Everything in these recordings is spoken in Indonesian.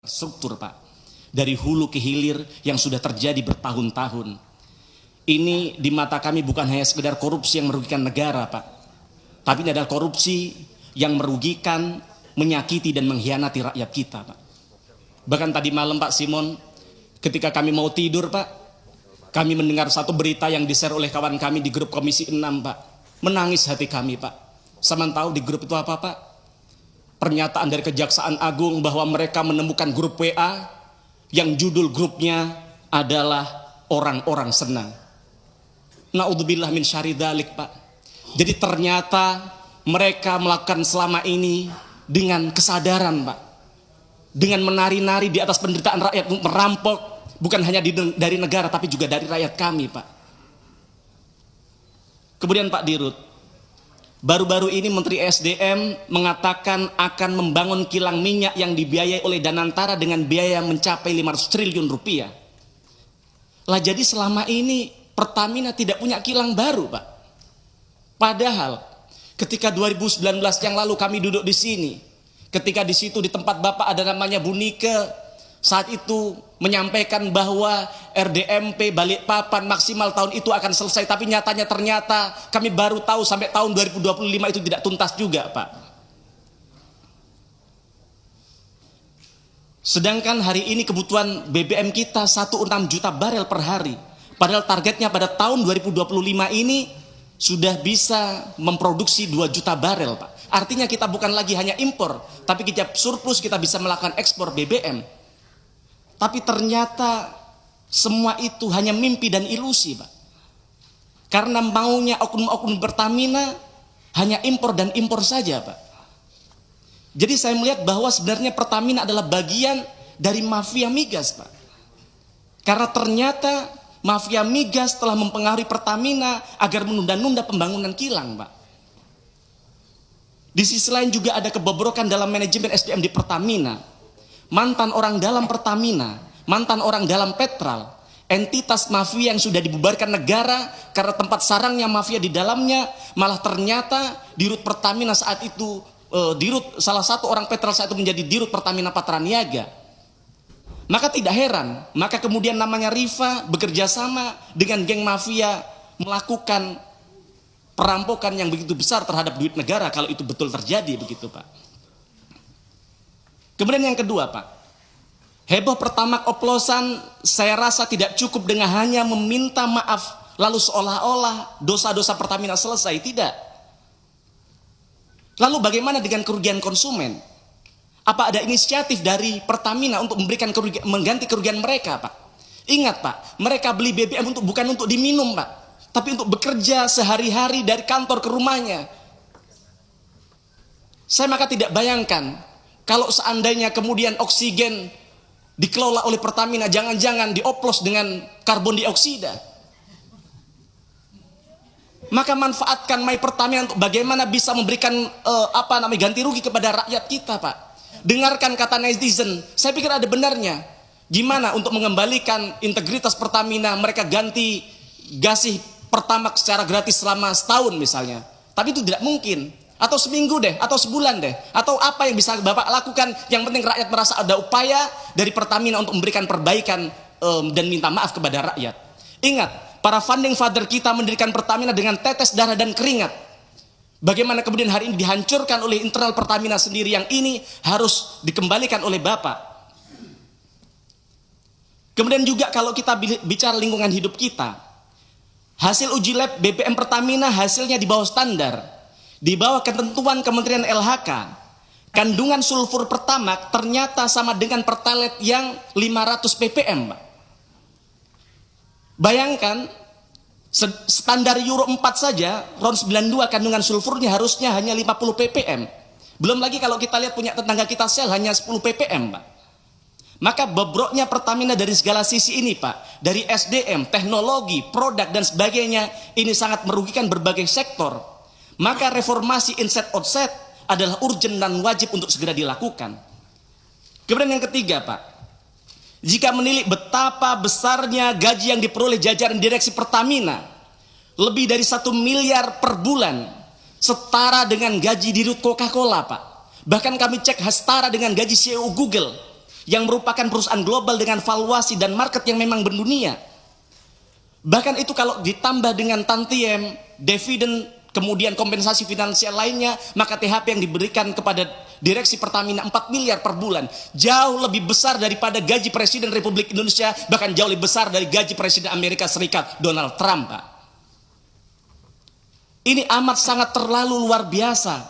struktur, Pak, dari hulu ke hilir yang sudah terjadi bertahun-tahun. Ini di mata kami bukan hanya sekedar korupsi yang merugikan negara, Pak, tapi ini adalah korupsi yang merugikan, menyakiti dan mengkhianati rakyat kita, Pak. Bahkan tadi malam, Pak Simon, ketika kami mau tidur, Pak, kami mendengar satu berita yang di-share oleh kawan kami di grup Komisi 6, Pak. Menangis hati kami, Pak. Sama tahu di grup itu apa, Pak? Pernyataan dari Kejaksaan Agung bahwa mereka menemukan grup WA yang judul grupnya adalah orang-orang senang. Na'udzubillah min syarri dzalik, Pak. Jadi ternyata mereka melakukan selama ini dengan kesadaran, Pak. Dengan menari-nari di atas penderitaan rakyat, merampok bukan hanya dari negara tapi juga dari rakyat kami, Pak. Kemudian Pak Dirut, baru-baru ini Menteri SDM mengatakan akan membangun kilang minyak yang dibiayai oleh Danantara dengan biaya mencapai 500 triliun rupiah. Lah jadi selama ini Pertamina tidak punya kilang baru, Pak. Padahal ketika 2019 yang lalu kami duduk di sini, ketika di situ di tempat Bapak ada namanya Bu Nike, saat itu menyampaikan bahwa RDMP Balikpapan maksimal tahun itu akan selesai, tapi nyatanya ternyata kami baru tahu sampai tahun 2025 itu tidak tuntas juga, Pak. Sedangkan hari ini kebutuhan BBM kita 1,6 juta barel per hari. Padahal targetnya pada tahun 2025 ini sudah bisa memproduksi 2 juta barel, Pak. Artinya kita bukan lagi hanya impor, tapi kita surplus, kita bisa melakukan ekspor BBM. Tapi ternyata semua itu hanya mimpi dan ilusi, Pak. Karena maunya oknum-oknum Pertamina hanya impor dan impor saja, Pak. Jadi saya melihat bahwa sebenarnya Pertamina adalah bagian dari mafia migas, Pak. Karena ternyata mafia migas telah mempengaruhi Pertamina agar menunda-nunda pembangunan kilang, Pak. Di sisi lain juga ada kebobrokan dalam manajemen SDM di Pertamina. Mantan orang dalam Pertamina, mantan orang dalam Petral, entitas mafia yang sudah dibubarkan negara karena tempat sarangnya mafia di dalamnya, malah ternyata dirut Pertamina saat itu, salah satu orang Petral saat itu menjadi dirut Pertamina Patraniaga. Maka tidak heran, maka kemudian namanya Rifa bekerja sama dengan geng mafia melakukan perampokan yang begitu besar terhadap duit negara kalau itu betul terjadi begitu, Pak. Kemudian yang kedua, Pak, heboh Pertamax oplosan saya rasa tidak cukup dengan hanya meminta maaf lalu seolah-olah dosa-dosa Pertamina selesai, tidak. Lalu bagaimana dengan kerugian konsumen? Apa ada inisiatif dari Pertamina untuk memberikan mengganti kerugian mereka, Pak? Ingat, Pak, mereka beli BBM bukan untuk diminum, Pak, tapi untuk bekerja sehari-hari dari kantor ke rumahnya. Saya maka tidak bayangkan kalau seandainya kemudian oksigen dikelola oleh Pertamina, jangan-jangan dioplos dengan karbon dioksida. Maka manfaatkan My Pertamina untuk bagaimana bisa memberikan ganti rugi kepada rakyat kita, Pak. Dengarkan kata netizen, saya pikir ada benarnya. Gimana untuk mengembalikan integritas Pertamina, mereka ganti gasih Pertamax secara gratis selama setahun misalnya. Tapi itu tidak mungkin. Atau seminggu deh, atau sebulan deh. Atau apa yang bisa Bapak lakukan, yang penting rakyat merasa ada upaya dari Pertamina untuk memberikan perbaikan dan minta maaf kepada rakyat. Ingat, para founding father kita mendirikan Pertamina dengan tetes darah dan keringat. Bagaimana kemudian hari ini dihancurkan oleh internal Pertamina sendiri, yang ini harus dikembalikan oleh Bapak. Kemudian juga kalau kita bicara lingkungan hidup kita, hasil uji lab BBM Pertamina hasilnya di bawah standar, di bawah ketentuan Kementerian LHK. Kandungan sulfur Pertamax ternyata sama dengan Pertalite yang 500 ppm, Pak. Bayangkan, standar Euro 4 saja, RON 92 kandungan sulfurnya harusnya hanya 50 ppm. Belum lagi kalau kita lihat punya tetangga kita Shell hanya 10 ppm, Pak. Maka bobroknya Pertamina dari segala sisi ini, Pak. Dari SDM, teknologi, produk, dan sebagainya, ini sangat merugikan berbagai sektor. Maka reformasi inset outset adalah urgent dan wajib untuk segera dilakukan. Kemudian yang ketiga, Pak. Jika menilik betapa besarnya gaji yang diperoleh jajaran direksi Pertamina, lebih dari 1 miliar per bulan, setara dengan gaji dirut Coca-Cola, Pak. Bahkan kami cek setara dengan gaji CEO Google. yang merupakan perusahaan global dengan valuasi dan market yang memang mendunia. Bahkan itu kalau ditambah dengan tantiem, dividen, kemudian kompensasi finansial lainnya, maka THP yang diberikan kepada Direksi Pertamina 4 miliar per bulan, jauh lebih besar daripada gaji Presiden Republik Indonesia, bahkan jauh lebih besar dari gaji Presiden Amerika Serikat Donald Trump, Pak. Ini amat sangat terlalu luar biasa.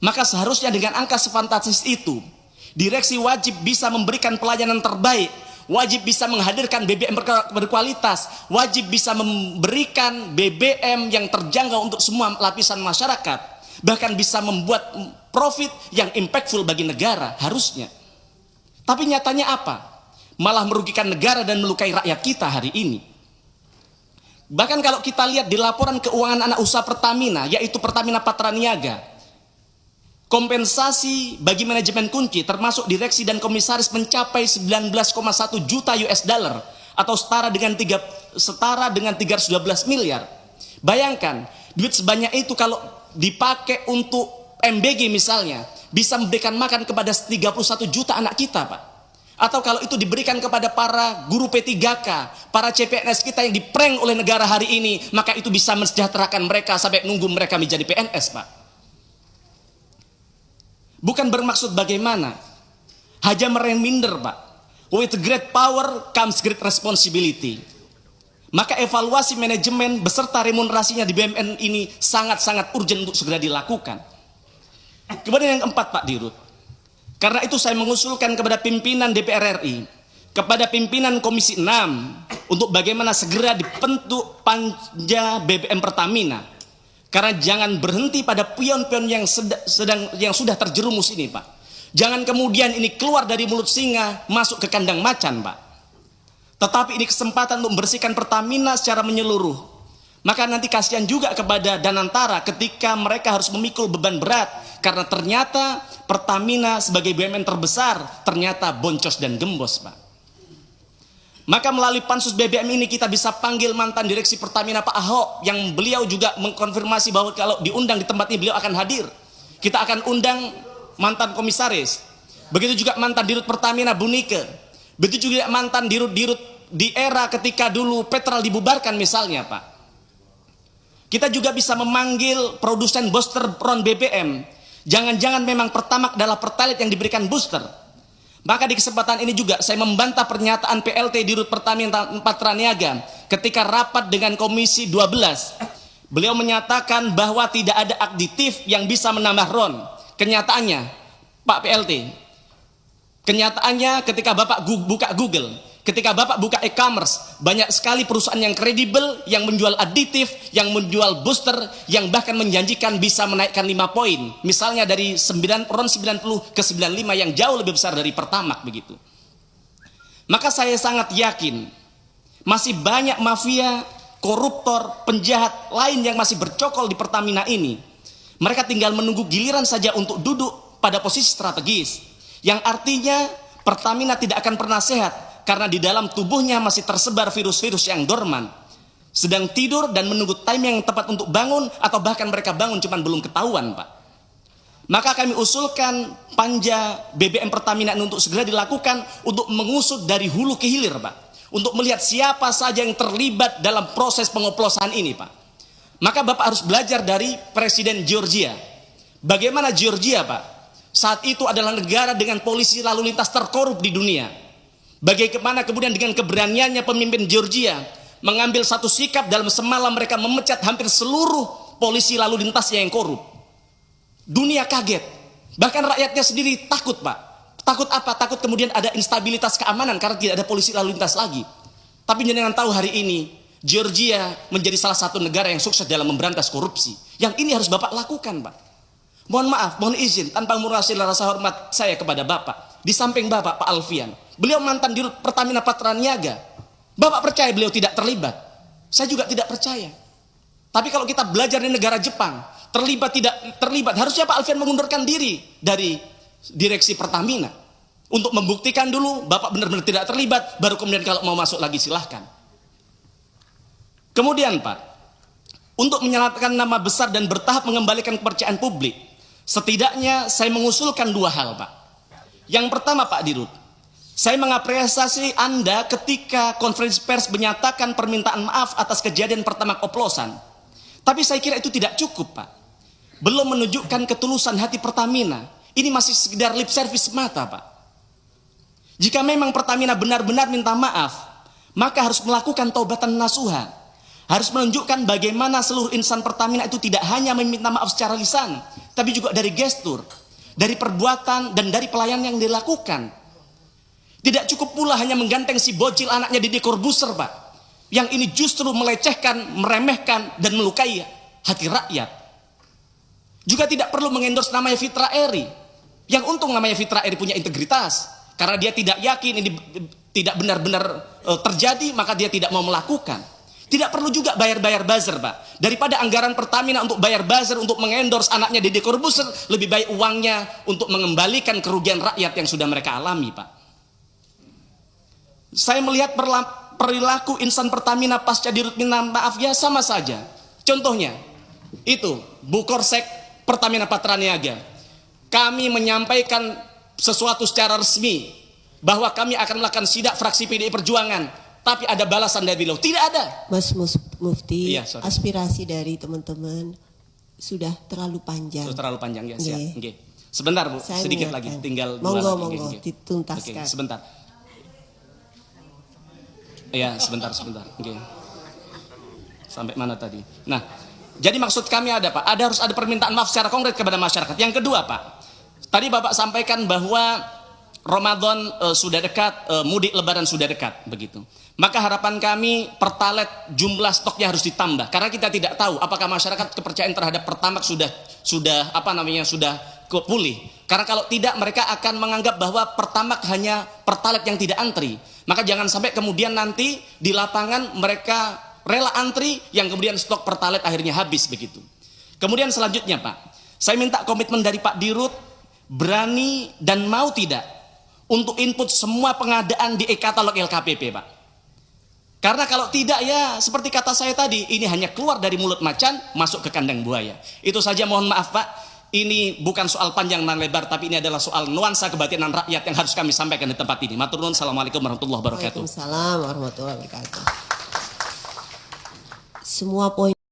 Maka seharusnya dengan angka sefantastis itu, direksi wajib bisa memberikan pelayanan terbaik, wajib bisa menghadirkan BBM berkualitas, wajib bisa memberikan BBM yang terjangkau untuk semua lapisan masyarakat, bahkan bisa membuat profit yang impactful bagi negara harusnya. Tapi nyatanya apa? Malah merugikan negara dan melukai rakyat kita hari ini. Bahkan kalau kita lihat di laporan keuangan anak usaha Pertamina, yaitu Pertamina Patraniaga, kompensasi bagi manajemen kunci termasuk direksi dan komisaris mencapai 19,1 juta US dollar atau setara dengan 312 miliar. Bayangkan, duit sebanyak itu kalau dipakai untuk MBG misalnya, bisa memberikan makan kepada 31 juta anak kita, Pak. Atau kalau itu diberikan kepada para guru P3K, para CPNS kita yang diprank oleh negara hari ini, maka itu bisa mensejahterakan mereka sampai nunggu mereka menjadi PNS, Pak. Bukan bermaksud bagaimana, hanya mereminder, Pak. With great power comes great responsibility. Maka evaluasi manajemen beserta remunerasinya di BUMN ini sangat-sangat urgent untuk segera dilakukan. Kemudian yang keempat, Pak Dirut, karena itu saya mengusulkan kepada pimpinan DPR RI, kepada pimpinan Komisi 6, untuk bagaimana segera dibentuk panja BBM Pertamina. Karena jangan berhenti pada pion-pion yang sudah terjerumus ini, Pak. Jangan kemudian ini keluar dari mulut singa masuk ke kandang macan, Pak. Tetapi ini kesempatan untuk membersihkan Pertamina secara menyeluruh. Maka nanti kasihan juga kepada Danantara ketika mereka harus memikul beban berat, karena ternyata Pertamina sebagai BUMN terbesar ternyata boncos dan gembos, Pak. Maka melalui pansus BBM ini kita bisa panggil mantan direksi Pertamina Pak Ahok, yang beliau juga mengkonfirmasi bahwa kalau diundang di tempat ini beliau akan hadir. Kita akan undang mantan komisaris, begitu juga mantan dirut Pertamina Bu Nike, begitu juga mantan dirut-dirut di era ketika dulu Petral dibubarkan misalnya, Pak. Kita juga bisa memanggil produsen booster ron BBM. Jangan-jangan memang Pertamax adalah Pertalite yang diberikan booster. Maka di kesempatan ini juga saya membantah pernyataan PLT Dirut Pertamina Patraniaga ketika rapat dengan Komisi 12. Beliau menyatakan bahwa tidak ada aditif yang bisa menambah ron. Kenyataannya, Pak PLT, kenyataannya ketika Bapak buka Google, ketika Bapak buka e-commerce, banyak sekali perusahaan yang kredibel, yang menjual aditif, yang menjual booster, yang bahkan menjanjikan bisa menaikkan 5 poin. Misalnya dari ron 90 ke 95 yang jauh lebih besar dari Pertamax begitu. Maka saya sangat yakin, masih banyak mafia, koruptor, penjahat lain yang masih bercokol di Pertamina ini. Mereka tinggal menunggu giliran saja untuk duduk pada posisi strategis. Yang artinya Pertamina tidak akan pernah sehat, karena di dalam tubuhnya masih tersebar virus-virus yang dorman, sedang tidur dan menunggu time yang tepat untuk bangun, atau bahkan mereka bangun cuman belum ketahuan, Pak. Maka kami usulkan panja BBM Pertamina untuk segera dilakukan, untuk mengusut dari hulu ke hilir, Pak, untuk melihat siapa saja yang terlibat dalam proses pengoplosan ini, Pak. Maka Bapak harus belajar dari Presiden Georgia. Bagaimana Georgia, Pak, saat itu adalah negara dengan polisi lalu lintas terkorup di dunia. Bagaimana kemudian dengan keberaniannya pemimpin Georgia mengambil satu sikap dalam semalam mereka memecat hampir seluruh polisi lalu lintasnya yang korup. Dunia kaget. Bahkan rakyatnya sendiri takut, Pak. Takut apa? Takut kemudian ada instabilitas keamanan karena tidak ada polisi lalu lintas lagi. Tapi jangan tahu hari ini Georgia menjadi salah satu negara yang sukses dalam memberantas korupsi. Yang ini harus Bapak lakukan, Pak. Mohon maaf, mohon izin tanpa mengurangi rasa hormat saya kepada Bapak. Di samping Bapak, Pak Alfian, beliau mantan dirut Pertamina Patraniaga. Bapak percaya beliau tidak terlibat? Saya juga tidak percaya. Tapi kalau kita belajar di negara Jepang, terlibat tidak terlibat, harusnya Pak Alfian mengundurkan diri dari direksi Pertamina untuk membuktikan dulu Bapak benar-benar tidak terlibat, baru kemudian kalau mau masuk lagi silahkan. Kemudian, Pak, untuk menyelamatkan nama besar dan bertahap mengembalikan kepercayaan publik, setidaknya saya mengusulkan 2 hal, Pak. Yang pertama, Pak Dirut, Saya mengapresiasi Anda ketika konferensi pers menyatakan permintaan maaf atas kejadian Pertamax oplosan. Tapi saya kira itu tidak cukup, Pak. Belum menunjukkan ketulusan hati Pertamina. Ini masih sekedar lip service semata, Pak. Jika memang Pertamina benar-benar minta maaf, maka harus melakukan taubatan nasuha. Harus menunjukkan bagaimana seluruh insan Pertamina itu tidak hanya meminta maaf secara lisan, tapi juga dari gestur, dari perbuatan, dan dari pelayanan yang dilakukan. Tidak cukup pula hanya mengganteng si bocil anaknya Deddy Corbuzier, Pak. Yang ini justru melecehkan, meremehkan, dan melukai hati rakyat. Juga tidak perlu mengendorse namanya Fitra Eri. Yang untung namanya Fitra Eri punya integritas. Karena dia tidak yakin ini tidak benar-benar terjadi, maka dia tidak mau melakukan. Tidak perlu juga bayar-bayar buzzer, Pak. Daripada anggaran Pertamina untuk bayar buzzer, untuk mengendorse anaknya Deddy Corbuzier, lebih baik uangnya untuk mengembalikan kerugian rakyat yang sudah mereka alami, Pak. Saya melihat perilaku insan Pertamina pasca dirut minta maaf ya sama saja. Contohnya, itu Bukorsek Pertamina Patraniaga. Kami menyampaikan sesuatu secara resmi bahwa kami akan melakukan sidak fraksi PDI Perjuangan, tapi ada balasan dari beliau. Tidak ada. Mas Mufti, iya, aspirasi dari teman-teman sudah terlalu panjang. Sudah terlalu panjang ya, siap. Okay. Sebentar Bu, saya sedikit mengingatkan. lagi, tinggal monggo, okay. dituntaskan. Sebentar. Ya, sebentar. Okay. Sampai mana tadi? Nah, jadi maksud kami ada, Pak. Harus ada permintaan maaf secara konkret kepada masyarakat. Yang kedua, Pak. Tadi Bapak sampaikan bahwa Ramadan sudah dekat, mudik Lebaran sudah dekat, begitu. Maka harapan kami Pertalite jumlah stoknya harus ditambah, karena kita tidak tahu apakah masyarakat kepercayaan terhadap Pertamax sudah pulih. Karena kalau tidak, mereka akan menganggap bahwa Pertamax hanya Pertalite yang tidak antri. Maka jangan sampai kemudian nanti di lapangan mereka rela antri, yang kemudian stok Pertalite akhirnya habis, begitu. Kemudian selanjutnya, Pak, saya minta komitmen dari Pak Dirut, berani dan mau tidak untuk input semua pengadaan di e-katalog LKPP, Pak. Karena kalau tidak, ya seperti kata saya tadi, ini hanya keluar dari mulut macan masuk ke kandang buaya. Itu saja, mohon maaf, Pak. Ini bukan soal panjang dan lebar, tapi ini adalah soal nuansa kebatinan rakyat yang harus kami sampaikan di tempat ini. Matur nuwun. Assalamualaikum warahmatullahi wabarakatuh. Waalaikumsalam warahmatullahi wabarakatuh. Semua poin